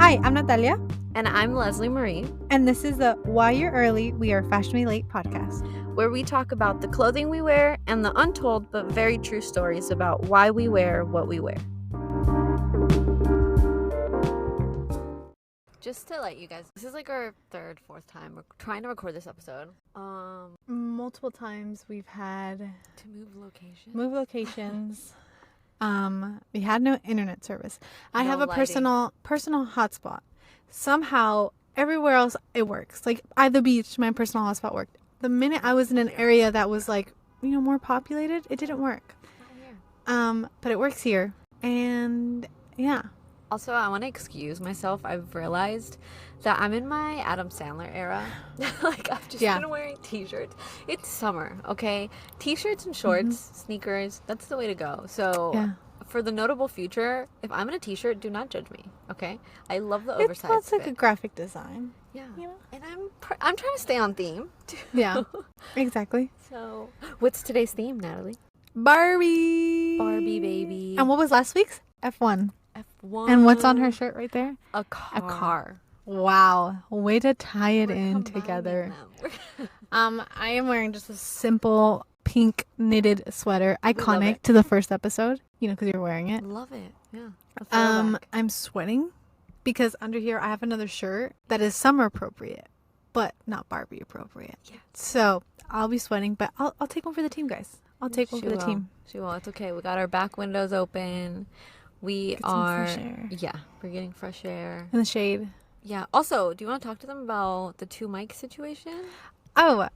Hi, I'm Natalia. And I'm Leslie Marie. And this is the Why You're Early, We Are Fashionably Late podcast, where we talk about the clothing we wear and the untold but very true stories about why we wear what we wear. Just to let you guys, this is like our fourth time. We're trying to record this episode. Multiple times we've had to move locations. We had no internet service. I have a lighting. personal hotspot. Somehow, everywhere else it works. Like at the beach, my personal hotspot worked. The minute I was in an area that was like, more populated, it didn't work. But it works here. And yeah. Also, I want to excuse myself. I've realized that I'm in my Adam Sandler era. Like, I've just been wearing t-shirts. It's summer, okay? T-shirts and shorts, sneakers, that's the way to go. So, for the notable future, if I'm in a t-shirt, do not judge me, okay? I love the oversized It's like a graphic design. Yeah. And I'm trying to stay on theme, too. Yeah, exactly. So, what's today's theme, Natalie? Barbie, baby. And what was last week's? F1. And what's on her shirt right there? A car. Wow. Way to tie it in together. I am wearing just a simple pink knitted sweater. Iconic to the first episode. Because you're wearing it. Love it. Yeah. I'm sweating because under here I have another shirt that is summer appropriate, but not Barbie appropriate. Yeah. So I'll be sweating, but I'll take one for the team, guys. I'll take one for the team. She will. It's okay. We got our back windows open. We are, we're getting fresh air. In the shade. Yeah. Also, do you want to talk to them about the 2 mic situation? Oh,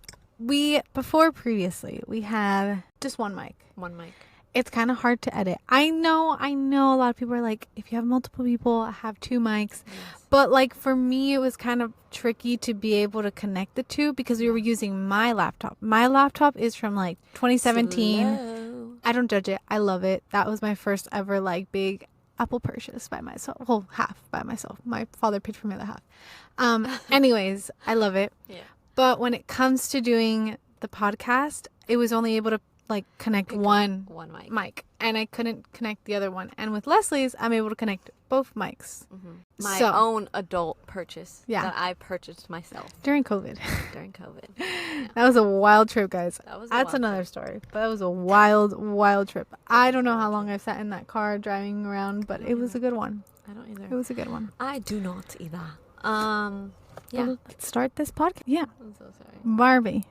previously, we had just one mic. One mic. It's kind of hard to edit. I know a lot of people are like, if you have multiple people, have 2 mics. Yes. But like for me, it was kind of tricky to be able to connect the two because we were using my laptop. My laptop is from like 2017. Slow. I don't judge it. I love it. That was my first ever like big Apple purchase by myself. Well, half by myself. My father paid for me the half. Anyways, I love it. Yeah. But when it comes to doing the podcast, it was only able to like connect one mic, and I couldn't connect the other one. And with Leslie's, I'm able to connect both mics. Mm-hmm. My own adult purchase that I purchased myself during COVID. Yeah. That was a wild trip, guys. That's another story, but that was a wild trip. I don't know how long I've sat in that car driving around, but it was a good one. I don't either. It was a good one. I do not either. Yeah. Well, let's start this podcast. Yeah. I'm so sorry. Barbie.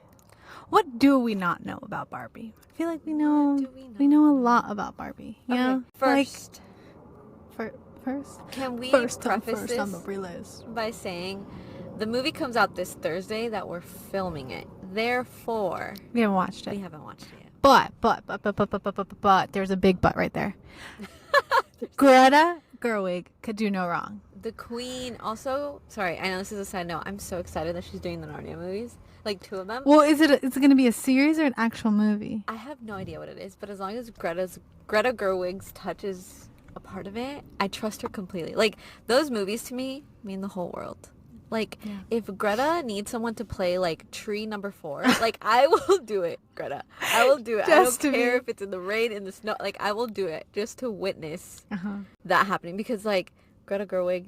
What do we not know about Barbie? I feel like we know a lot about Barbie. Yeah. Okay, first. Can we preface this on the list by saying the movie comes out this Thursday that we're filming it. Therefore, we haven't watched it. We haven't watched it yet. But there's a big but right there. Greta Gerwig could do no wrong. The Queen also. Sorry, I know this is a side note. I'm so excited that she's doing the Narnia movies. Like 2 of them. Well, is it going to be a series or an actual movie? I have no idea what it is, but as long as Greta Gerwig's touch is a part of it, I trust her completely. Like, those movies to me mean the whole world. Like, if Greta needs someone to play, like, tree number 4, like, I will do it, Greta. I will do it. I don't care if it's in the rain, in the snow. Like, I will do it just to witness that happening. Because, like, Greta Gerwig,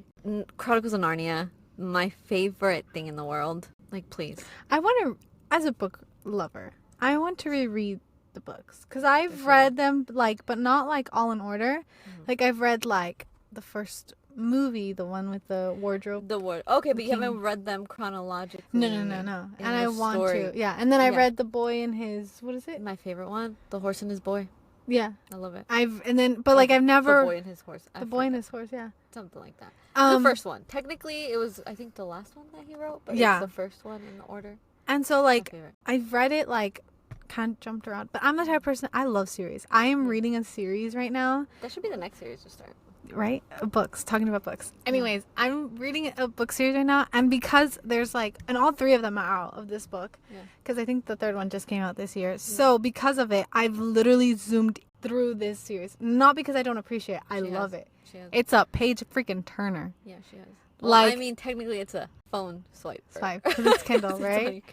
Chronicles of Narnia, my favorite thing in the world. Like, please. I want to, as a book lover, I want to reread the books. Because I've read them, like, but not, like, all in order. Mm-hmm. Like, I've read, like, the first movie, the one with the wardrobe. Okay, but you haven't read them chronologically. No. And I want to. Yeah. And then I read The Boy and His, what is it? My favorite one, The Horse and His Boy. Yeah. I love it. I've never. The Boy and His Horse. The Boy and His Horse, yeah. Something like that. The first one. Technically, it was, I think, the last one that he wrote, but it's the first one in the order. And so, like, I've read it, like, kind of jumped around. But I'm the type of person, I love series. I am reading a series right now. That should be the next series to start. Right? Books. Talking about books. Anyways, I'm reading a book series right now. And because there's, like, and all 3 of them are out of this book. Because I think the 3rd one just came out this year. Yeah. So, because of it, I've literally zoomed through this series. Not because I don't appreciate it. I love it. It's a page freaking turner. Yeah, she has. Well, like, I mean, technically it's a phone swipe. Because it's Kindle, right?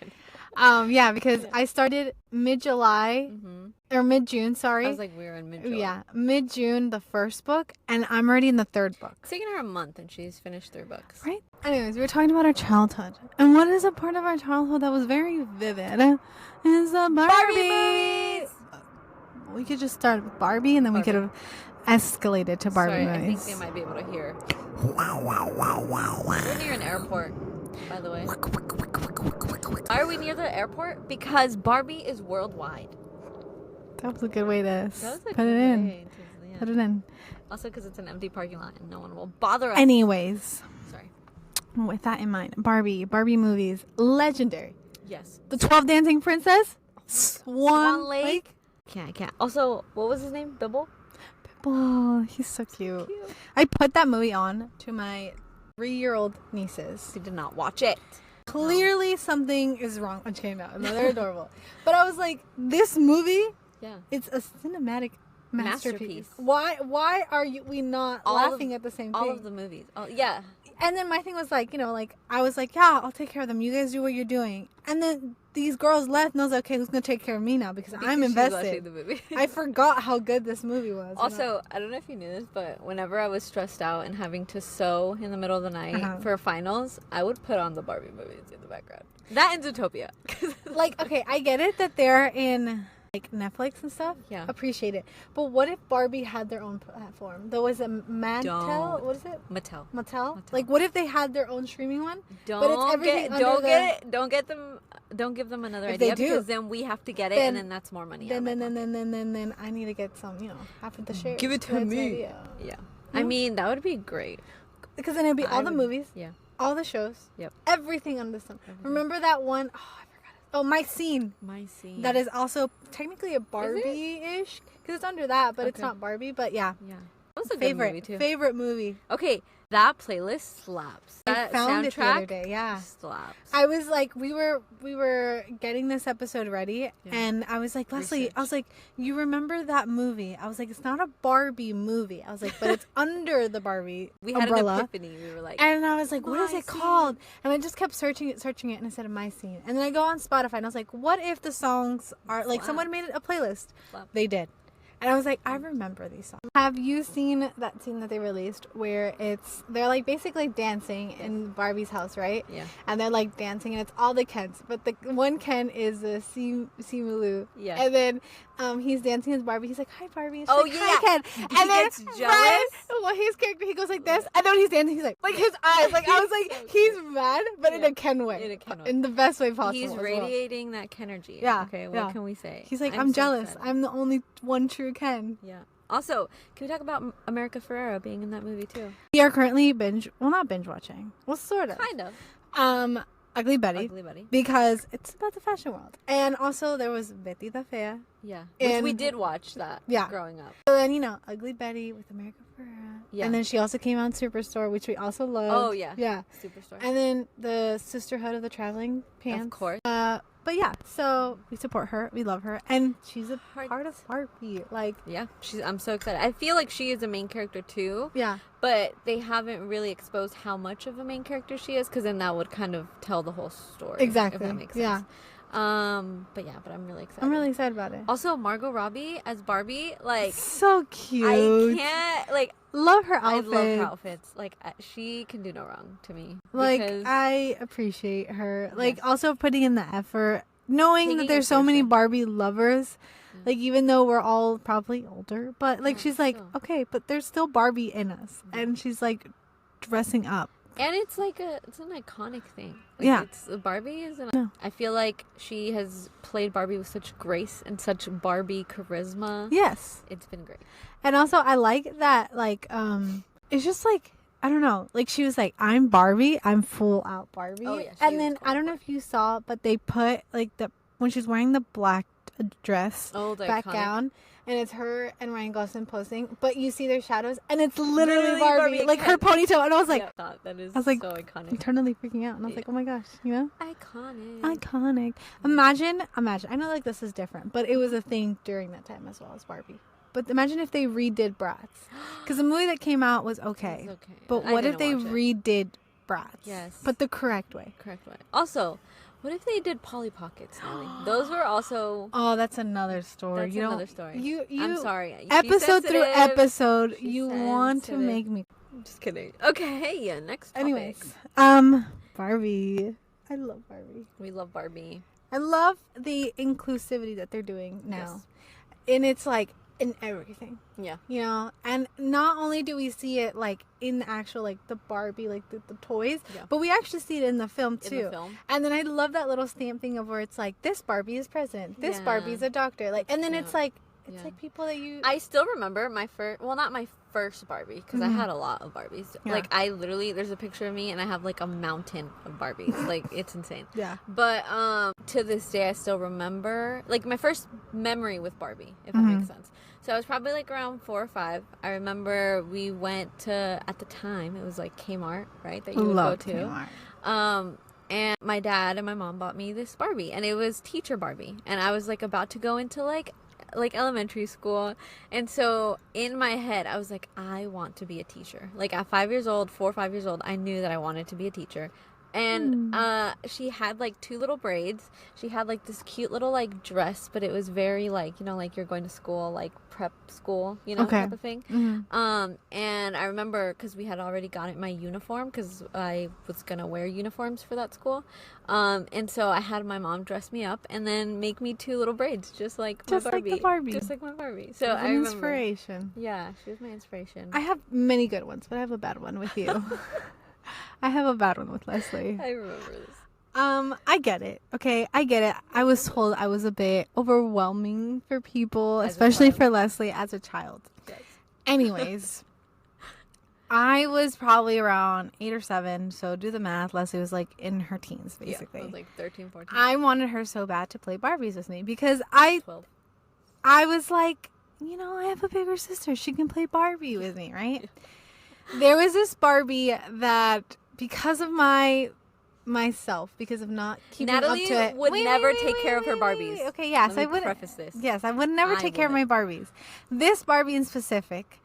Yeah, because I started mid-July or mid-June, sorry. I was like, we were in mid-July. Yeah, mid-June, the first book, and I'm already in the third book. It's taken her a month, and she's finished 3 books. Right? Anyways, we were talking about our childhood. And what is a part of our childhood that was very vivid? Is the Barbie movies! We could just start with Barbie, and then we could have escalated to Barbie Sorry, movies. I think they might be able to hear. We're near an airport, by the way. Why are we near the airport? Because Barbie is worldwide. That was a good way to Put put it in. Put it in. Also, because it's an empty parking lot and no one will bother us. Anyways, Sorry. with that in mind, Barbie movies, legendary. Yes. The 12 Dancing Princess, Swan Lake. I can't. Also, what was his name? Bibble? Oh, he's so cute. I put that movie on to my 3-year-old nieces. She did not watch it. Clearly something is wrong. I'm kidding now. They're adorable. But I was like, this movie, it's a cinematic masterpiece. Why are we not laughing at the same thing? All of the movies. Oh, yeah. And then my thing was like, I was like, yeah, I'll take care of them. You guys do what you're doing. And then these girls left and I was like, okay, who's going to take care of me now? Because I'm invested. Watching the movie. I forgot how good this movie was. Also, I don't know if you knew this, but whenever I was stressed out and having to sew in the middle of the night for finals, I would put on the Barbie movies in the background. That and Zootopia. Like, okay, I get it that they're in like Netflix and stuff. Yeah. Appreciate it. But what if Barbie had their own platform? There was a Mattel. What is it? Mattel. Like, what if they had their own streaming one? Don't give them another idea because then we have to get it and then that's more money. Then I need to get some, half of the shares. Give it to me. Yeah. I mean, that would be great. Because then it'd be all the movies. Yeah. All the shows. Yep. Everything under the sun. Remember that one? Oh, I forgot it. Oh, My Scene. That is also technically a Barbie-ish. Because it's under that, but it's not Barbie. But yeah. Yeah. That was a good movie too. Favorite movie. Okay. That playlist slaps. I found it the other day. Yeah. Slaps. I was like, we were getting this episode ready, and I was like, Leslie, I was like, you remember that movie? I was like, it's not a Barbie movie. I was like, but it's under the Barbie umbrella. Had an epiphany. We were like, and I was like, what is it called? And I just kept searching it, and it said My Scene. And then I go on Spotify, and I was like, what if the songs are like someone made a playlist? They did. And I was like, I remember these songs. Have you seen that scene that they released where they're like basically dancing in Barbie's house, right? Yeah. And they're like dancing and it's all the Kens. But the one Ken is Simulu. Yeah. And then he's dancing as Barbie. He's like, hi, Barbie. And she's like, yeah. Hi, Ken. And then gets jealous. His character, he goes like this. And then he's dancing. He's like his eyes. Like, I was like, he's mad, but in a Ken way. In the best way possible. He's radiating that Ken energy. Yeah. Okay, what can we say? He's like, I'm jealous. Excited. I'm the only one true Ken. Yeah. Also, can we talk about America Ferrera being in that movie too? We are currently not binge watching. Well, sort of. Kind of. Ugly Betty. Because it's about the fashion world. And also there was Betty the Fea. Yeah. Which we did watch that growing up. So then, Ugly Betty with America Ferrera. Yeah. And then she also came out in Superstore, which we also loved. Oh, yeah. Yeah. Superstore. And then the Sisterhood of the Traveling Pants. Of course. But yeah, so we support her. We love her. And she's a part of Barbie. Like, yeah, I'm so excited. I feel like she is a main character too. Yeah. But they haven't really exposed how much of a main character she is because then that would kind of tell the whole story. Exactly. If that makes sense. Yeah. But I'm really excited. I'm really excited about it. Also, Margot Robbie as Barbie, like, so cute. I can't, like, love her outfit. I love her outfits. Like, she can do no wrong to me. Like, I appreciate her. Like, also putting in the effort, knowing that there's so many Barbie lovers. Like, even though we're all probably older, but like, she's like, okay, but there's still Barbie in us, and she's like dressing up. And it's like it's an iconic thing. Like, Barbie is I feel like she has played Barbie with such grace and such Barbie charisma. Yes. It's been great. And also I like that, like, it's just like, I don't know, like she was like, I'm Barbie, I'm full out Barbie. Oh, yeah, and then I don't know if you saw, but they put like when she's wearing the black dress, back gown, and it's her and Ryan Gosling posing, but you see their shadows, and it's literally Barbie like her ponytail, and I was like, that is so iconic. Eternally freaking out, and I was like, oh my gosh, iconic. Imagine. I know like this is different, but it was a thing during that time as well as Barbie. But imagine if they redid Bratz, because the movie that came out was okay. But what if they redid Bratz? Yes, but the correct way. Also, What if they did Polly Pockets, Nelly? Those were also... Oh, that's another story. That's another story. You, I'm sorry. Episode through episode, She's you want to make me... I'm just kidding. Okay, yeah, next topic. Anyways, Barbie. I love Barbie. We love Barbie. I love the inclusivity that they're doing now. Yes. And it's like in everything. Yeah. You know, and not only do we see it like in the actual like the Barbie, like the toys, but we actually see it in the film too. In the film. And then I love that little stamp thing of where it's like this Barbie is president, this Barbie is a doctor, like, and then it's like people that you... I still remember my first, well, not my first Barbie, because I had a lot of Barbies. Yeah. Like, I literally, there's a picture of me, and I have, like, a mountain of Barbies. Like, it's insane. Yeah. But, to this day, I still remember, like, my first memory with Barbie, if that makes sense. So I was probably, like, around 4 or 5. I remember we went to, at the time, it was, like, Kmart, right, that you would go to. Kmart. And my dad and my mom bought me this Barbie, and it was Teacher Barbie. And I was, like, about to go into, like elementary school, and so in my head I was like, I want to be a teacher. Like at 5 years old, 4 or 5 years old, I knew that I wanted to be a teacher. And she had like 2 little braids. She had like this cute little like dress, but it was very like, you know, like you're going to school, like prep school, you know, type of thing. And I remember because we had already gotten my uniform because I was gonna wear uniforms for that school. And so I had my mom dress me up and then make me 2 little braids, just like my Barbie. Like the Barbie. Just like my Barbie. So I remember. Inspiration. Yeah, she was my inspiration. I have many good ones, but I have a bad one with you. I have a bad one with Leslie. I remember this. I get it. Okay, I get it. I was told I was a bit overwhelming for people, especially for Leslie as a child. Yes. Anyways, I was probably around 8 or 7, so do the math. Leslie was like in her teens, basically. Yeah, I was like 13, 14. I wanted her so bad to play Barbies with me because I 12. I was like, you know, I have a bigger sister. She can play Barbie with me, right? There was this Barbie that, because of myself, because of not keeping Natalie up to it, would never take care of her Barbies. Okay, yes, I would preface this. Yes, I would never take care of my Barbies. This Barbie in specific,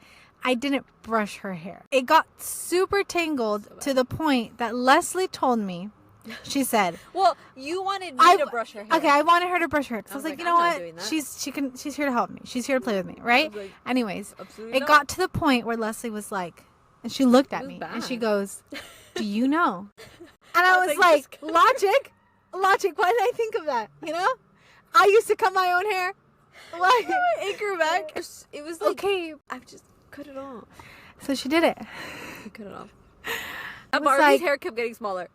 I didn't brush her hair. It got super tangled to the point that Leslie told me. She said, "Well, you wanted me to brush her hair." Okay, I wanted her to brush her hair. So I was like, you know I'm what? not She's here to help me. She's here to play with me, right? Like, anyways, it got to the point where Leslie was like, and she looked at me and she goes, "Do you know?" And I was like, logic. Why did I think of that? You know, I used to cut my own hair. Like, it grew back. It was like, okay, I just cut it off. So she did it. I cut it off. Barbie's hair kept getting smaller.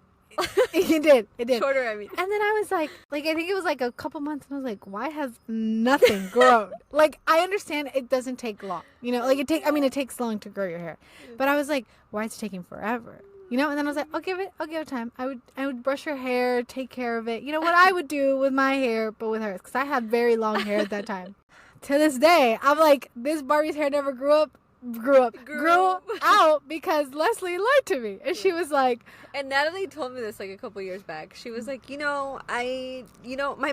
It did. Shorter, I mean. And then I was like I think it was like a couple months, and I was like, why has nothing grown? Like, I understand it doesn't take long, you know, like it takes long to grow your hair, but I was like, why is it taking forever? You know, and then I was like, I'll give it time. I would brush her hair, take care of it. You know what I would do with my hair, but with hers, because I had very long hair at that time. To this day, I'm like, this Barbie's hair never grew out because Leslie lied to me. And she was like... And Natalie told me this like a couple years back. She was like, my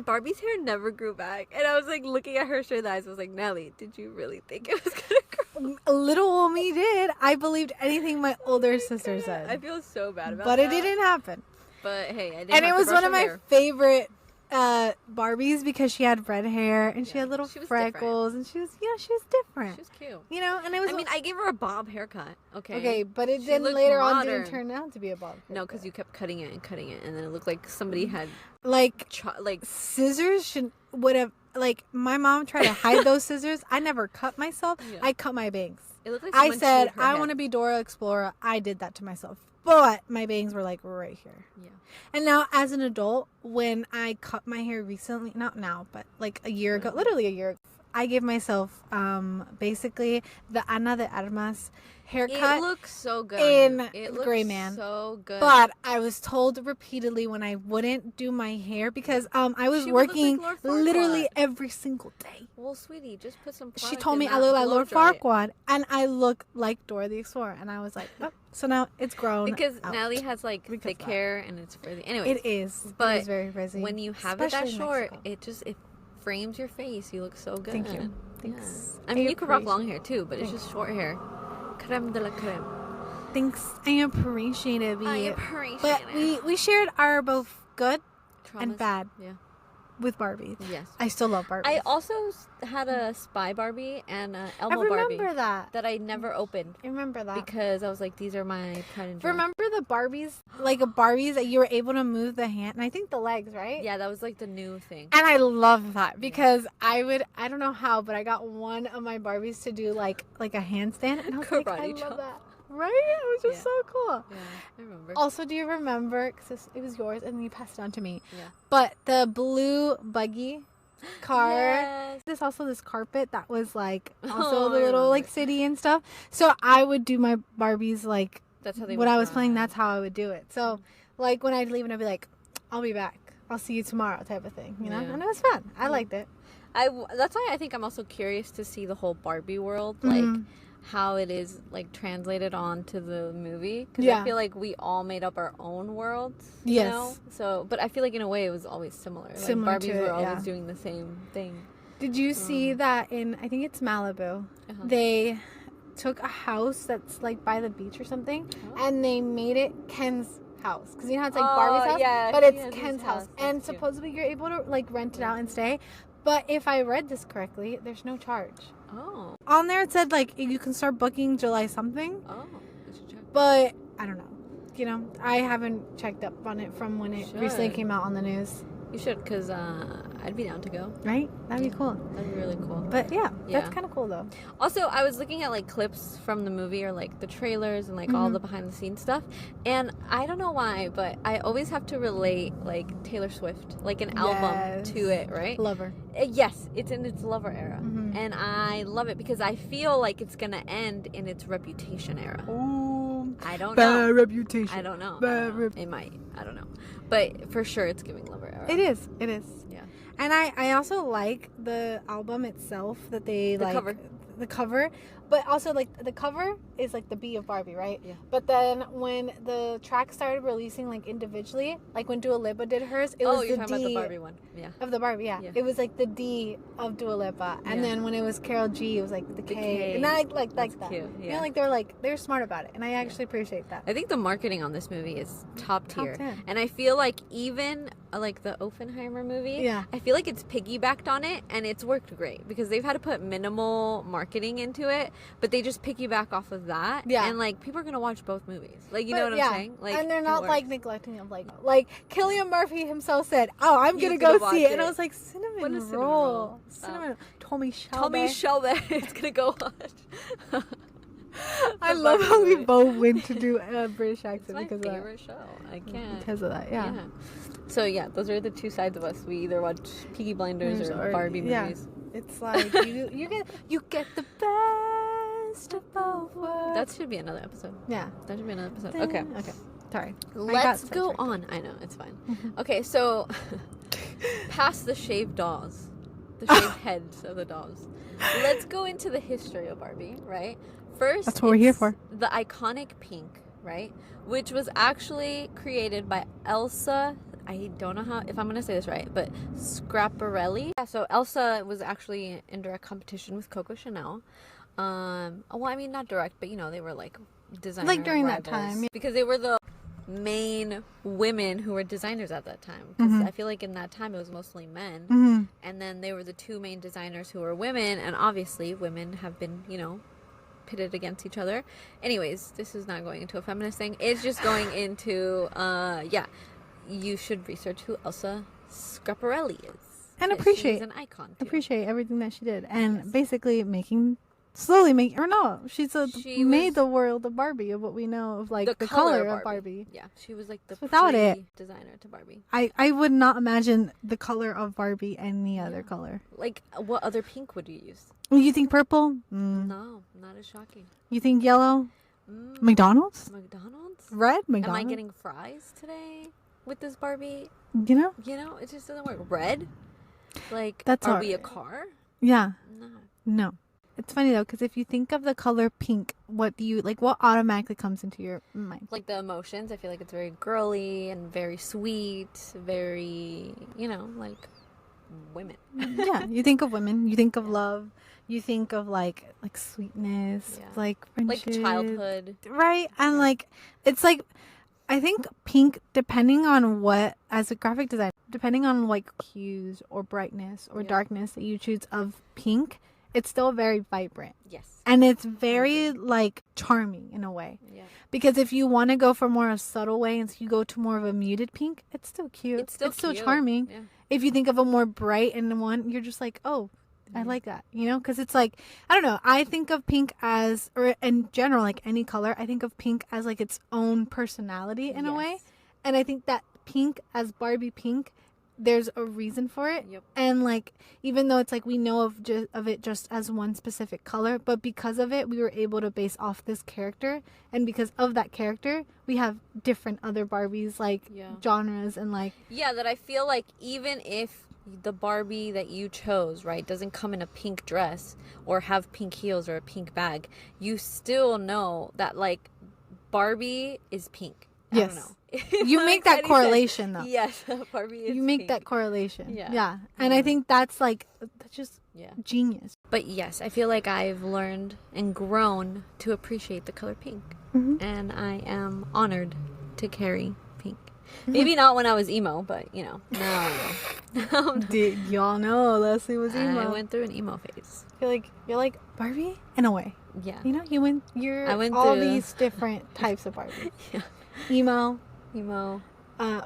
Barbie's hair never grew back. And I was like looking at her straight in the eyes. I was like, Natalie, did you really think it was going to grow? Little old me did. I believed anything my older sister said. I feel so bad about that. But it didn't happen. But hey, I didn't And it was one of my favorite Barbies because she had red hair and she had little freckles and she was different. She was cute. You know, and it was. I mean, I gave her a bob haircut. Okay, but it then later on didn't turn out to be a bob haircut. No, because you kept cutting it, and then it looked like somebody had like scissors would have. Like, my mom tried to hide those scissors. I never cut myself. Yeah. I cut my bangs. It looked like I said I want to be Dora Explorer. I did that to myself. But my bangs were like right here. Yeah. And now as an adult, when I cut my hair recently, not now, but like a year ago, literally a year ago, I gave myself basically the Ana de Armas haircut. It looks so good. It looks Gray Man. So good. But I was told repeatedly when I wouldn't do my hair because I was working literally every single day. Well, sweetie, just put some. She told me I look like Lord Farquaad and I look like Dora the Explorer, and I was like, oh. So now it's grown because out. Nelly has like thick hair and it's frizzy. Anyway, it is. But it is very frizzy. When you have it that short, it frames your face. You look so good. Thank you. Thanks. Yeah. I mean, you could rock long hair too, but it's just short hair. Creme de la creme. Thanks. I appreciate it. I appreciate it. But we shared our both good and bad Yeah. with Barbie. Yes. I still love Barbie. I also had a Spy Barbie and a Elmo I Barbie. remember that I never opened. I remember that. Because I was like, these are my pride and joy. Remember the Barbies? Like Barbies that you were able to move the hand, and I think the legs, right? Yeah, that was like the new thing. And I love that because I don't know how, but I got one of my Barbies to do like a handstand, and I was like, I love that. Right? It was just so cool. Yeah, I remember. Also, do you remember, because it was yours and you passed it on to me, Yeah. but the blue buggy car, Yes. there's also this carpet that was like also the little like city and stuff. So I would do my Barbies like, that's how they when I was playing, that's how I would do it. So like when I'd leave and I'd be like, I'll be back. I'll see you tomorrow type of thing, you know? And it was fun. I liked it. That's why I think I'm also curious to see the whole Barbie world, like how it is like translated onto the movie. Because I feel like we all made up our own worlds. Yes. You know? So, but I feel like in a way it was always similar. Similar like Barbies to it, were always doing the same thing. Did you see that in, I think it's Malibu, they took a house that's like by the beach or something, and they made it Ken's house, because you know how it's like Barbie's house, but it's Ken's house, and supposedly you're able to like rent it out and stay. But if I read this correctly, there's no charge. Oh. On there it said like you can start booking July something. Oh. I should check. But I don't know. You know, I haven't checked up on it from when it recently came out on the news. You should, because I'd be down to go. Right? That'd be cool. That'd be really cool. But yeah, that's kind of cool though. Also, I was looking at like clips from the movie or like the trailers and like all the behind the scenes stuff, and I don't know why, but I always have to relate like Taylor Swift, like an album to it, right? Lover. Yes, it's in its Lover era, and I love it because I feel like it's gonna end in its Reputation era. Ooh, I don't know. Bad Reputation. I don't know. Bad it might. I don't know. But for sure, it's giving Lover era. It is. It is. Yeah. And I also like the album itself, that they The like cover. the cover, but also like the cover is like the B of Barbie, right? Yeah. But then when the tracks started releasing like individually, like when Dua Lipa did hers, it was you're the talking D about the Barbie one. Yeah. of the Barbie. Yeah. It was like the D of Dua Lipa, and then when it was Karol G, it was like the K. And I like that. Cute. Yeah. You know, like they're smart about it, and I actually appreciate that. I think the marketing on this movie is top tier. 10. And I feel like even like the Oppenheimer movie, I feel like it's piggybacked on it, and it's worked great because they've had to put minimal marketing into it, but they just piggyback off of that. Yeah. And like people are gonna watch both movies. Like you know what I'm saying? Like, and they're not like neglecting of like Cillian Murphy himself said, "Oh, I'm gonna go see it," and I was like, "Cinnamon roll, cinnamon." Tommy Shelby. It's gonna go watch. I love how we both went to do a British accent because of that. It's my favorite show. I can't. Because of that, yeah. So yeah, those are the two sides of us. We either watch Peaky Blinders or Barbie movies. It's like you get the best of both worlds. That should be another episode. Yeah. That should be another episode. Okay. Sorry. Let's go on. I know, it's fine. Okay, so past the shaved dolls. The shaved heads of the dolls. Let's go into the history of Barbie, right? First, that's what we're here for. The iconic pink, right? Which was actually created by Elsa. I don't know if I'm going to say this right, but Schiaparelli. Yeah, so Elsa was actually in direct competition with Coco Chanel. Well, I mean, not direct, but you know, they were like designer like during rivals, that time. because they were the main women who were designers at that time, because I feel like in that time it was mostly men, and then they were the two main designers who were women, and obviously women have been, you know, pitted against each other. Anyways, this is not going into a feminist thing, it's just going into you should research who Elsa Schiaparelli is and appreciate she's an icon too. Appreciate everything that she did, and basically slowly made the world of Barbie, of what we know of, like the color of Barbie. Yeah, she was like the without it designer to Barbie. I would not imagine the color of Barbie any other color. Like, what other pink would you use? Well, you think purple? No, not as shocking. You think yellow? McDonald's? Red? McDonald's? Am I getting fries today with this Barbie? You know, it just doesn't work. Red? Like, that's are we a car? Yeah. No. It's funny though, because if you think of the color pink, what automatically comes into your mind? Like the emotions, I feel like it's very girly and very sweet, very, like women. Yeah, you think of women, you think of love, you think of like sweetness, like friendship, like childhood, right? And like it's like I think pink, depending on what, as a graphic designer, depending on like hues or brightness or darkness that you choose of pink, it's still very vibrant. Yes. And it's very like charming in a way. Yeah. Because if you want to go for more of a subtle way and so you go to more of a muted pink, it's still cute. It's still cute. Charming. Yeah. If you think of a more bright and one, you're just like, oh, I like that, you know, because it's like, I don't know. I think of pink as, or in general, like any color, I think of pink as like its own personality in a way. And I think that pink as Barbie Pink, there's a reason for it. Yep. And like, even though it's like we know of it just as one specific color, but because of it, we were able to base off this character. And because of that character, we have different other Barbies, like genres and like. Yeah, that I feel like even if the Barbie that you chose, right, doesn't come in a pink dress or have pink heels or a pink bag, you still know that like Barbie is pink. I don't know. You make that correlation though. Yes, Barbie is You make pink. that correlation. Yeah. And I think that's like, that's just genius. But yes, I feel like I've learned and grown to appreciate the color pink. And I am honored to carry pink. Maybe not when I was emo, but you know, no. Did y'all know Leslie was emo? I went through an emo phase. You're like Barbie in a way. Yeah. You know, I went all these different types of Barbie. Emo,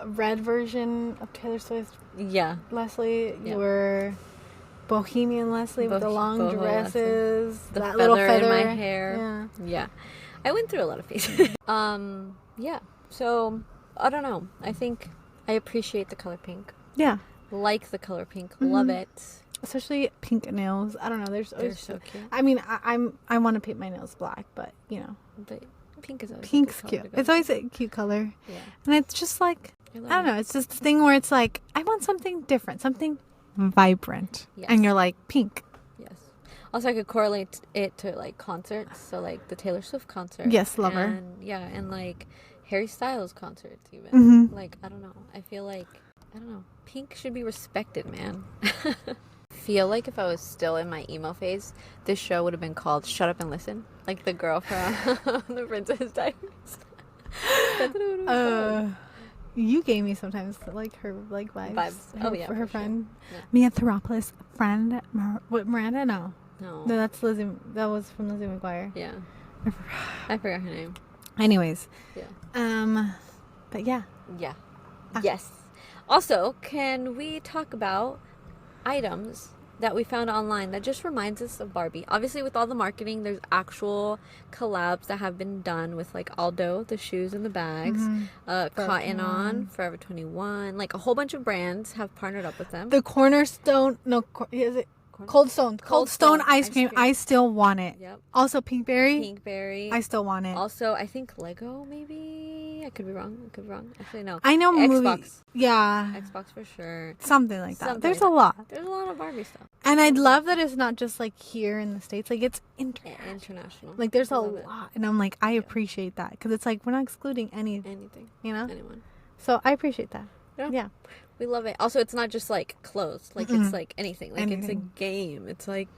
red version of Taylor Swift. Yeah. Leslie, you were Bohemian Leslie with the long dresses, the that little feather in my hair. Yeah. I went through a lot of phases. Yeah. So I don't know. I think I appreciate the color pink. Yeah. Like the color pink. Love it. Especially pink nails. I don't know. They're so cute. I mean, I want to paint my nails black, but you know. But pink is always Pink's cute. It's always a cute color. Yeah. And it's just like, I don't know. It's just the thing where it's like, I want something different, something vibrant. Yes. And you're like, pink. Yes. Also, I could correlate it to like concerts. So like the Taylor Swift concert. Yes, love her. And yeah, and like Harry Styles concerts even. Like, I don't know. I feel like, I don't know. Pink should be respected, man. Feel like if I was still in my emo phase, this show would have been called Shut Up and Listen. Like the girl from The Princess Diaries. That's what it would have been called. You gave me sometimes like her like vibes. For her friend. Sure. Yeah. Mia Theropoulos friend. What, Miranda? No, that's Lizzie. That was from Lizzie McGuire. Yeah. I forgot her name. Anyways. Yeah. But yeah. Yeah. Yes. Also, can we talk about items that we found online that just reminds us of Barbie? Obviously, with all the marketing, there's actual collabs that have been done with like Aldo, the shoes and the bags, Cotton On, Forever 21, like a whole bunch of brands have partnered up with them. The Cornerstone, is it Cold Stone ice cream. I still want it. Yep. Also Pinkberry. I still want it. Also, I think Lego, maybe. I could be wrong. Actually, no. I know Xbox. Yeah. Xbox for sure. Something like that. There's a lot. There's a lot of Barbie stuff. And I'd love that it's not just like here in the States. Like it's international. Like there's a lot. And I'm like, I appreciate that. Because it's like we're not excluding anything. You know? Anyone. So I appreciate that. Yeah. We love it. Also, it's not just like clothes. Like it's like anything. Like it's a game. It's like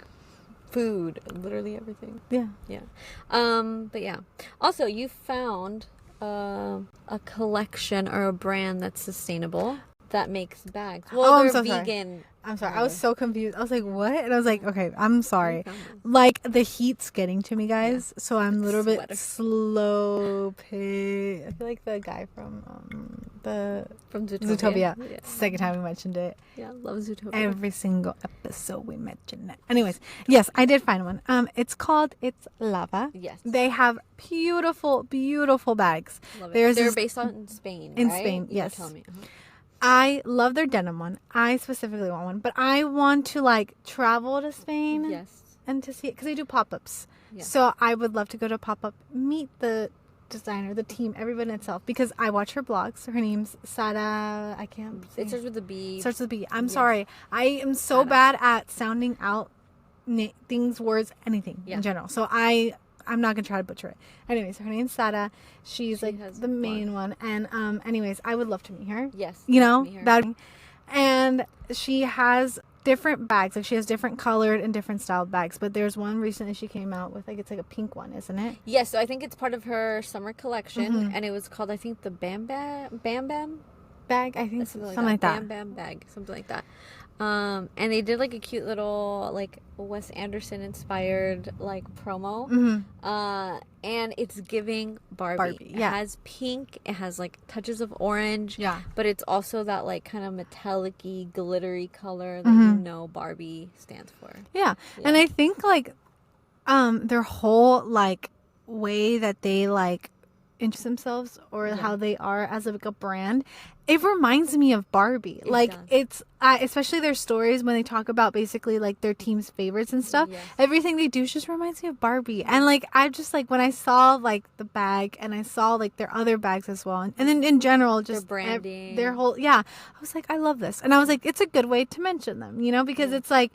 food. Literally everything. Yeah. Yeah. But yeah. Also, you found a collection or a brand that's sustainable that makes bags. Well, they're vegan. I'm sorry. I was so confused. I was like, what? And I was like, okay, I'm sorry. Like, the heat's getting to me, guys. Yeah. So I'm a little bit slow pace. I feel like the guy from Zootopia. Yeah. Second time we mentioned it. Yeah, love Zootopia. Every single episode we mention it. Anyways, yes, I did find one. It's called It's Lava. Yes. They have beautiful, beautiful bags. Love it. They're based on Spain, right? In Spain, yes. Tell me. I love their denim one. I specifically want one, but I want to like travel to Spain. Yes. And to see it because they do pop-ups. Yeah. So I would love to go to a pop-up, meet the designer, the team, everyone itself, because I watch her blogs. Her name's Sada. I can't. It starts with a B. Starts with a B. I'm sorry. I am so bad at sounding out things, words, anything in general. So I'm not gonna try to butcher it. Anyways, her name's Sada. She's like the main one. And anyways, I would love to meet her. Yes. You know that. And she has different bags. Like she has different colored and different styled bags. But there's one recently she came out with, like, it's like a pink one, isn't it? Yes, so I think it's part of her summer collection, and it was called, I think, the Bam Bam bag. I think something like that. Bam Bam bag, something like that. And they did like a cute little like Wes Anderson inspired like promo. And it's giving Barbie. Yeah. It has pink, it has like touches of orange. Yeah. But it's also that like kind of metallic-y, glittery color that you know Barbie stands for. Yeah. And I think like their whole like way that they like introduce themselves or how they are as like a brand, it reminds me of Barbie. Like it's especially their stories when they talk about basically like their team's favorites and stuff. Everything they do just reminds me of Barbie. And like I just like when I saw like the bag and I saw like their other bags as well, and then in general just their branding, their whole I was like, I love this. And I was like, it's a good way to mention them, you know, because it's like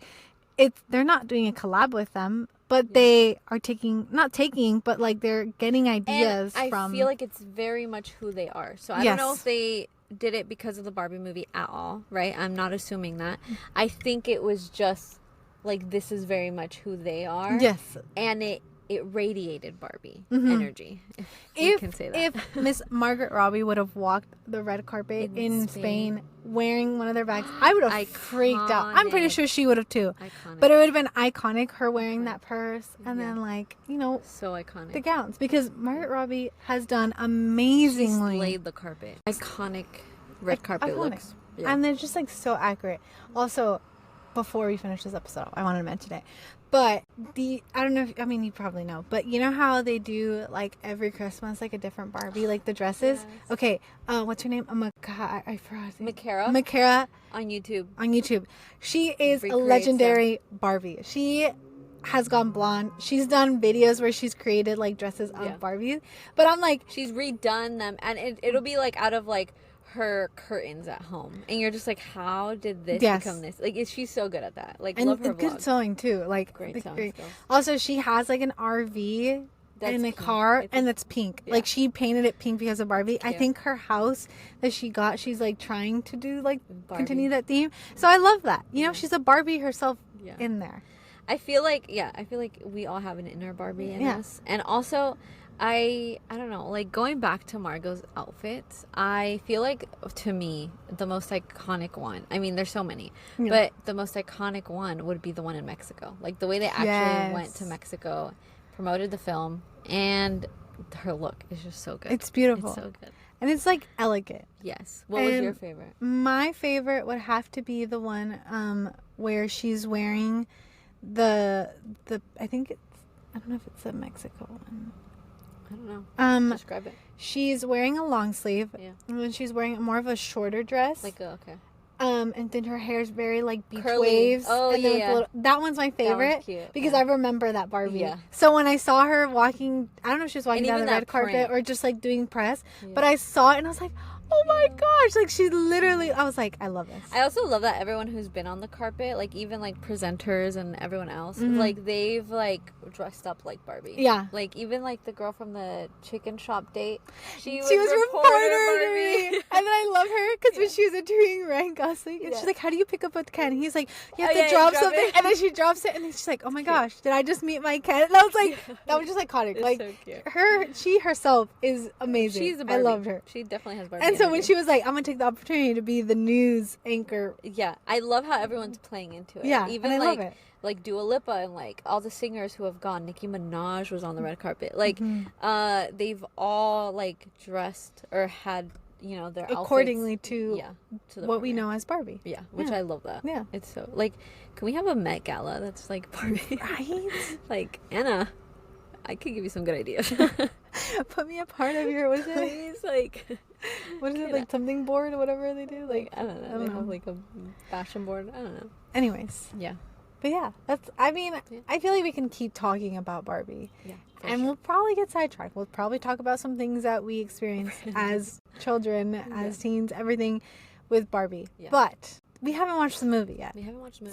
they're not doing a collab with them, but they are but like they're getting ideas and from. I feel like it's very much who they are. So I don't know if they did it because of the Barbie movie at all, right? I'm not assuming that. I think it was just like this is very much who they are. Yes. And it radiated Barbie energy. If you can say that. If Miss Margaret Robbie would have walked the red carpet in Spain wearing one of their bags, I would have freaked out. I'm pretty sure she would have too. Iconic. But it would have been iconic, her wearing that purse and then like, you know, so iconic. The gowns, because Margaret Robbie has done amazingly. She's laid the carpet. Iconic red carpet looks. Yeah. And they're just like so accurate. Also, before we finish this episode, I wanted to mention it. But I don't know if, I mean, you probably know, but you know how they do like every Christmas, like a different Barbie, like the dresses? Yes. Okay. What's her name? I forgot. Makara. On YouTube. On YouTube. She is a legendary Barbie. She has gone blonde. She's done videos where she's created like dresses of Barbies. But I'm like. She's redone them. And it'll be like out of like her curtains at home, and you're just like, how did this become this? Like, she's so good at that. Like, and love her good sewing too. Like, great sewing skills. Also, she has like an RV in a car, and that's pink. Like, she painted it pink because of Barbie. I think her house that she got, she's like trying to do like continue that theme. So I love that. You know, she's a Barbie herself in there. I feel like we all have an inner Barbie in us, and also. I don't know, like going back to Margot's outfits, I feel like to me the most iconic one, I mean there's so many, but the most iconic one would be the one in Mexico. Like the way they actually went to Mexico, promoted the film, and her look is just so good. It's beautiful. It's so good. And it's like elegant. Yes. What was your favorite? My favorite would have to be the one where she's wearing the I think it's, I don't know if it's a Mexico one. I don't know. Describe it. She's wearing a long sleeve. Yeah. And she's wearing more of a shorter dress. Okay. And then her hair's very like beach curly waves. Oh, and then that one's my favorite because I remember that Barbie. Yeah. So when I saw her walking, I don't know if she was walking down the red carpet or just like doing press, but I saw it and I was like, oh my gosh, like she literally, I was like, I love this. I also love that everyone who's been on the carpet, like even like presenters and everyone else, like they've like dressed up like Barbie. Yeah. Like even like the girl from the chicken shop date, she was reporter Barbie. And then I love her because when she was interviewing Ryan Gosling, and she's like, how do you pick up a Ken? He's like, you have to drop something. And then she drops it and then she's like, oh my gosh, did I just meet my Ken? And I was like, that was just iconic. Like so cute. She herself is amazing. She's a Barbie. I loved her. She definitely has Barbie. And so when she was like, I'm going to take the opportunity to be the news anchor. Yeah. I love how everyone's playing into it. Yeah. Even and I like, love it. Like Dua Lipa and like all the singers who have gone. Nicki Minaj was on the red carpet. Like, they've all like dressed or had, you know, their accordingly outfits, to what we know as Barbie. Yeah. Which I love that. Yeah. It's so like, can we have a Met Gala that's like Barbie? Right? Like, Anna, I could give you some good ideas. Put me a part of your, what is it? Please, like, what is it, like something board or whatever they do? Like, I don't know. They have like a fashion board. I don't know. Anyways. Yeah. But yeah, I feel like we can keep talking about Barbie. Yeah. And we'll probably get sidetracked. We'll probably talk about some things that we experienced as children, as teens, everything with Barbie. Yeah. But we haven't watched the movie yet.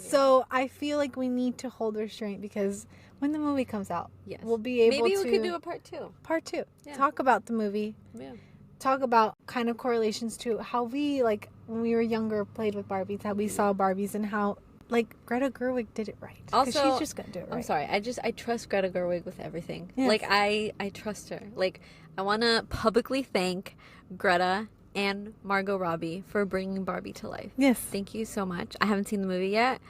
So I feel like we need to hold restraint because when the movie comes out, we'll be able to... Maybe we could do a part two. Part two. Yeah. Talk about the movie. Yeah. Talk about kind of correlations to how we, like, when we were younger, played with Barbies, how we saw Barbies, and how like Greta Gerwig did it right. Also, she's just gonna do it right. I'm sorry. I trust Greta Gerwig with everything. Yes. Like I trust her. Like I want to publicly thank Greta and Margot Robbie for bringing Barbie to life. Yes. Thank you so much. I haven't seen the movie yet,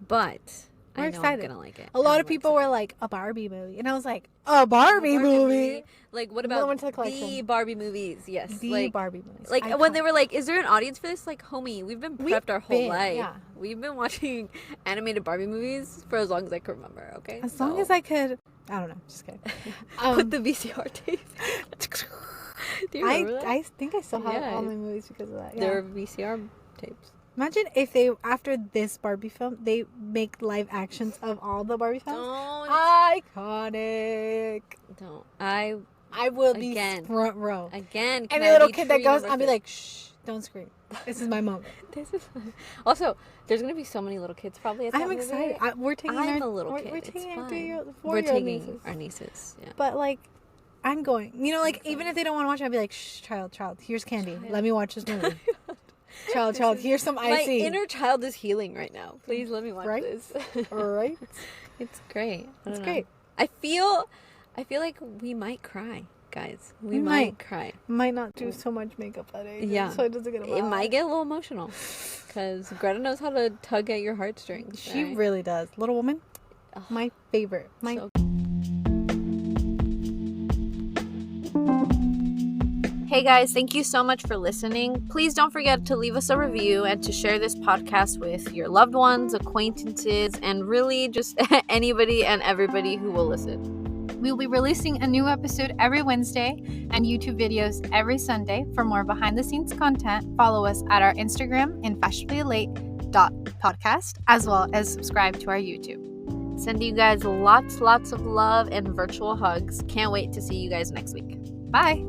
but We're I know excited. I'm gonna like it. A lot of people were like, a Barbie movie. And I was like, a Barbie movie? Like, what Go about into the collection. the Barbie movies? Yes. The like, Barbie movies. Like, when they were like, is there an audience for this? Like, homie, we've been prepped our whole life. Yeah. We've been watching animated Barbie movies for as long as I can remember, okay? As long as I could, I don't know, just kidding. Put the VCR tape. Do you remember that? I think I still have Yeah. all my movies because of that. Yeah. There were VCR tapes. Imagine if they, after this Barbie film, they make live actions of all the Barbie films. Iconic. Don't. I will be Again. front row. Again, Any little kid that goes, I'll be like, shh, don't scream. This is my moment. This is also. There's gonna be so many little kids probably at that I'm movie. excited. We're taking I'm our, a little we're, kid. We're It's taking our fine. 3-year-old, We're 4-year-old taking nieces. our nieces. Yeah. But like, I'm going. You know, like even if they don't want to watch it, I'll be like, shh, child, here's candy. Let me watch this movie. Child, here's some My icy. inner child is healing right now. Please let me watch Right? this. Right? It's great. It's great. I feel like we might cry, guys. We might cry. Might not do so much makeup that age. Yeah. So it doesn't get It might get a little emotional because Greta knows how to tug at your heartstrings. She right? really does. Little Woman, my favorite. So- Hey guys, thank you so much for listening. Please don't forget to leave us a review and to share this podcast with your loved ones, acquaintances, and really just anybody and everybody who will listen. We'll be releasing a new episode every Wednesday and YouTube videos every Sunday. For more behind the scenes content, follow us at our Instagram in fashionablylate.podcast, as well as subscribe to our YouTube. Send you guys lots of love and virtual hugs. Can't wait to see you guys next week. Bye.